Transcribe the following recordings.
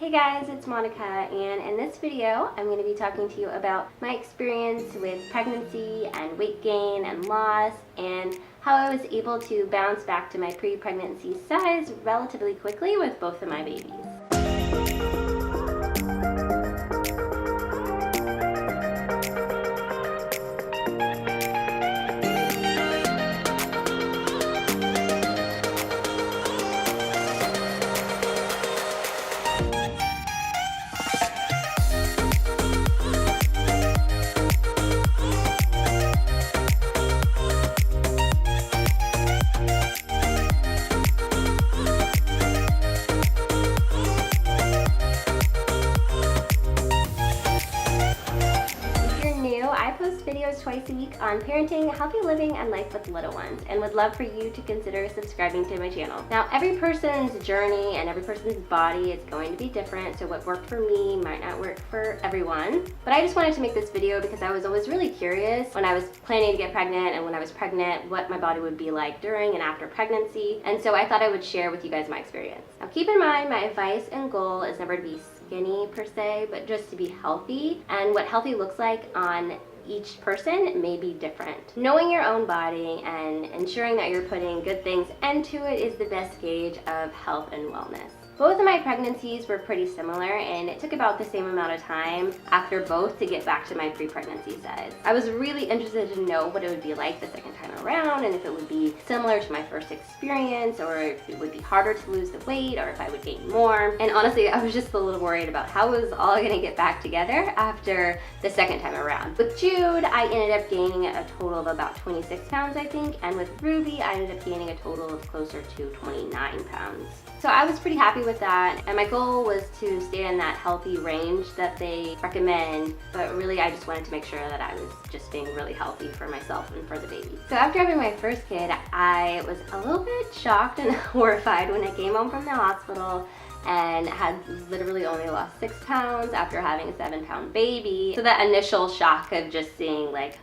Hey guys, it's Monica, and in this video I'm going to be talking to you about my experience with pregnancy and weight gain and loss, and how I was able to bounce back to my pre-pregnancy size relatively quickly with both of my babies. I post videos twice a week on parenting, healthy living, and life with little ones, and would love for you to consider subscribing to my channel. Now, every person's journey and every person's body is going to be different, so what worked for me might not work for everyone. But I just wanted to make this video because I was always really curious when I was planning to get pregnant and when I was pregnant, what my body would be like during and after pregnancy, and so I thought I would share with you guys my experience. Now, keep in mind, my advice and goal is never to be skinny per se, but just to be healthy, and what healthy looks like on each person may be different. Knowing your own body and ensuring that you're putting good things into it is the best gauge of health and wellness. Both of my pregnancies were pretty similar, and it took about the same amount of time after both to get back to my pre-pregnancy size. I was really interested to know what it would be like the second time around, and if it would be similar to my first experience, or if it would be harder to lose the weight, or if I would gain more. And honestly, I was just a little worried about how it was all gonna get back together after the second time around. With Jude, I ended up gaining a total of about 26 pounds, I think, and with Ruby, I ended up gaining a total of closer to 29 pounds. So I was pretty happy with that, and my goal was to stay in that healthy range that they recommend, but really I just wanted to make sure that I was just being really healthy for myself and for the baby. So after having my first kid, I was a little bit shocked and horrified when I came home from the hospital and had literally only lost 6 pounds after having a 7-pound baby. So that initial shock of just seeing like,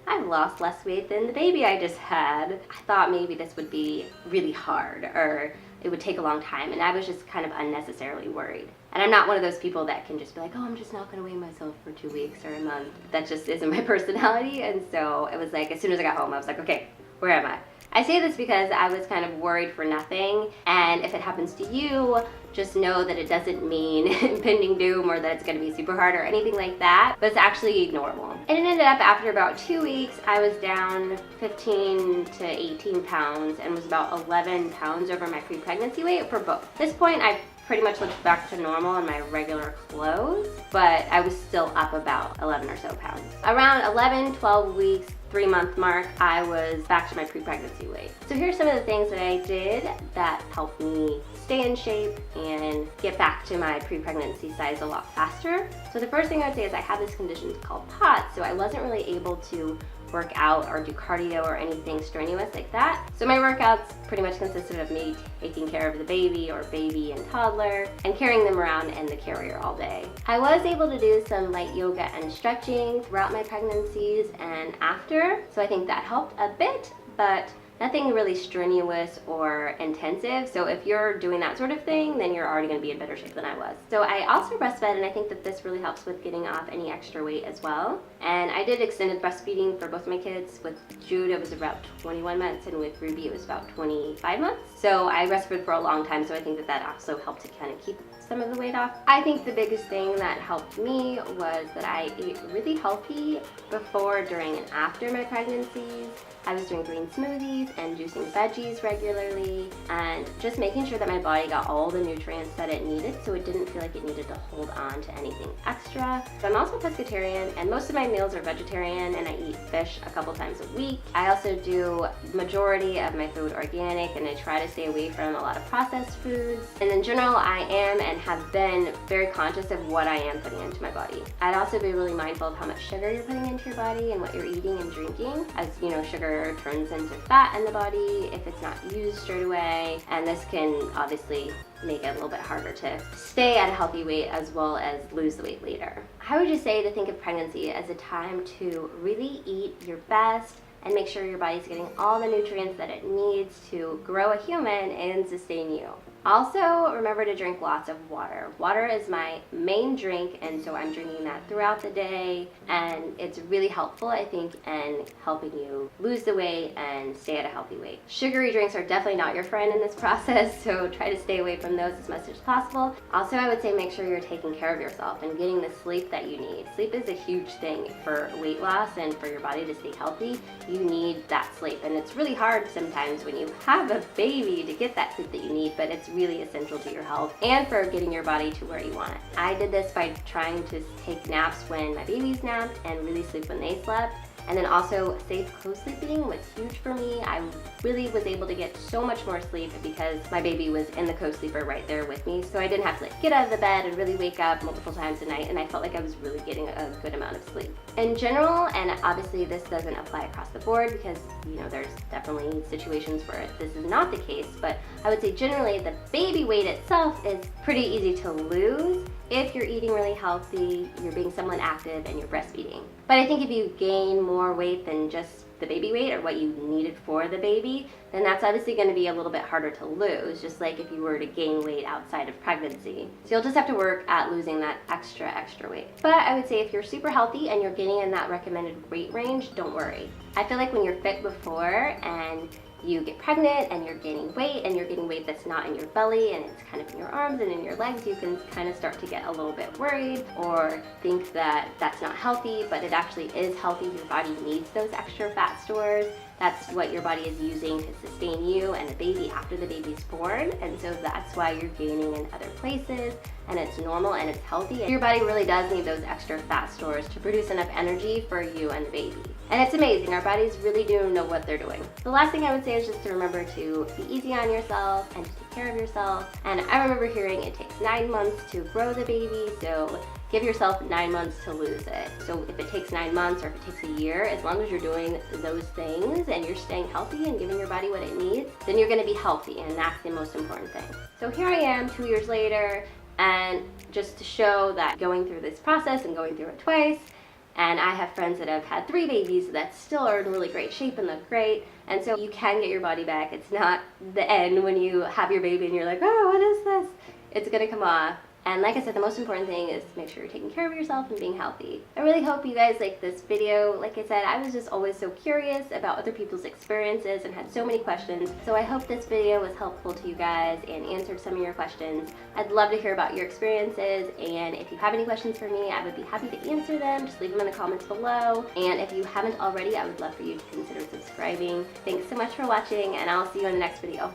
I've lost less weight than the baby I just had, I thought maybe this would be really hard, or it would take a long time, and I was just kind of unnecessarily worried. And I'm not one of those people that can just be like, oh, I'm just not gonna weigh myself for 2 weeks or a month. That just isn't my personality, and so it was like, as soon as I got home, I was like, okay, where am I? I say this because I was kind of worried for nothing, and if it happens to you, just know that it doesn't mean impending doom or that it's gonna be super hard or anything like that, but it's actually normal. And it ended up after about 2 weeks, I was down 15 to 18 pounds and was about 11 pounds over my pre-pregnancy weight for both. At this point, I pretty much looked back to normal in my regular clothes, but I was still up about 11 or so pounds. Around 11, 12 weeks, 3-month mark, I was back to my pre-pregnancy weight. So here's some of the things that I did that helped me stay in shape and get back to my pre-pregnancy size a lot faster. So the first thing I would say is I have this condition called POTS, so I wasn't really able to work out or do cardio or anything strenuous like that. So my workouts pretty much consisted of me taking care of the baby or baby and toddler and carrying them around in the carrier all day. I was able to do some light yoga and stretching throughout my pregnancies and after, so I think that helped a bit, but nothing really strenuous or intensive. So if you're doing that sort of thing, then you're already gonna be in better shape than I was. So I also breastfed, and I think that this really helps with getting off any extra weight as well. And I did extended breastfeeding for both of my kids. With Jude, it was about 21 months, and with Ruby, it was about 25 months. So I breastfed for a long time, so I think that that also helped to kind of keep some of the weight off. I think the biggest thing that helped me was that I ate really healthy before, during, and after my pregnancies. I was doing green smoothies and juicing veggies regularly, and just making sure that my body got all the nutrients that it needed, so it didn't feel like it needed to hold on to anything extra. I'm also pescatarian, and most of my meals are vegetarian, and I eat fish a couple times a week. I also do majority of my food organic, and I try to stay away from a lot of processed foods. And in general, I am and have been very conscious of what I am putting into my body. I'd also be really mindful of how much sugar you're putting into your body and what you're eating and drinking, as you know, sugar turns into fat in the body if it's not used straight away, and this can obviously make it a little bit harder to stay at a healthy weight as well as lose the weight later. I would just say to think of pregnancy as a time to really eat your best and make sure your body's getting all the nutrients that it needs to grow a human and sustain you. Also, remember to drink lots of water. Water is my main drink, and so I'm drinking that throughout the day, and it's really helpful, I think, in helping you lose the weight and stay at a healthy weight. Sugary drinks are definitely not your friend in this process, so try to stay away from those as much as possible. Also, I would say make sure you're taking care of yourself and getting the sleep that you need. Sleep is a huge thing for weight loss and for your body to stay healthy. You need that sleep, and it's really hard sometimes when you have a baby to get that sleep that you need, but it's really essential to your health and for getting your body to where you want it. I did this by trying to take naps when my babies napped and really sleep when they slept. And then also safe co-sleeping was huge for me. I really was able to get so much more sleep because my baby was in the co-sleeper right there with me. So I didn't have to like get out of the bed and really wake up multiple times a night, and I felt like I was really getting a good amount of sleep. In general, and obviously this doesn't apply across the board because, you know, there's definitely situations where this is not the case, but I would say generally the baby weight itself is pretty easy to lose if you're eating really healthy, you're being somewhat active, and you're breastfeeding. But I think if you gain more weight than just the baby weight or what you needed for the baby, then that's obviously going to be a little bit harder to lose, just like if you were to gain weight outside of pregnancy. So you'll just have to work at losing that extra weight. But I would say if you're super healthy and you're getting in that recommended weight range, don't worry. I feel like when you're fit before and you get pregnant and you're gaining weight and you're getting weight that's not in your belly and it's kind of in your arms and in your legs, you can kind of start to get a little bit worried or think that that's not healthy, but it actually is healthy. Your body needs those extra fat stores. That's what your body is using to sustain you and the baby after the baby's born, and so that's why you're gaining in other places, and it's normal and it's healthy. Your body really does need those extra fat stores to produce enough energy for you and the baby. And it's amazing, our bodies really do know what they're doing. The last thing I would say is just to remember to be easy on yourself and to take care of yourself. And I remember hearing it takes 9 months to grow the baby, so give yourself 9 months to lose it. So if it takes 9 months or if it takes a year, as long as you're doing those things and you're staying healthy and giving your body what it needs, then you're gonna be healthy, and that's the most important thing. So here I am 2 years later, and just to show that going through this process and going through it twice, and I have friends that have had 3 babies that still are in really great shape and look great, and so you can get your body back. It's not the end when you have your baby and you're like, oh, what is this? It's gonna come off. And like I said, the most important thing is to make sure you're taking care of yourself and being healthy. I really hope you guys like this video. Like I said, I was just always so curious about other people's experiences and had so many questions. So I hope this video was helpful to you guys and answered some of your questions. I'd love to hear about your experiences, and if you have any questions for me, I would be happy to answer them. Just leave them in the comments below. And if you haven't already, I would love for you to consider subscribing. Thanks so much for watching, and I'll see you in the next video.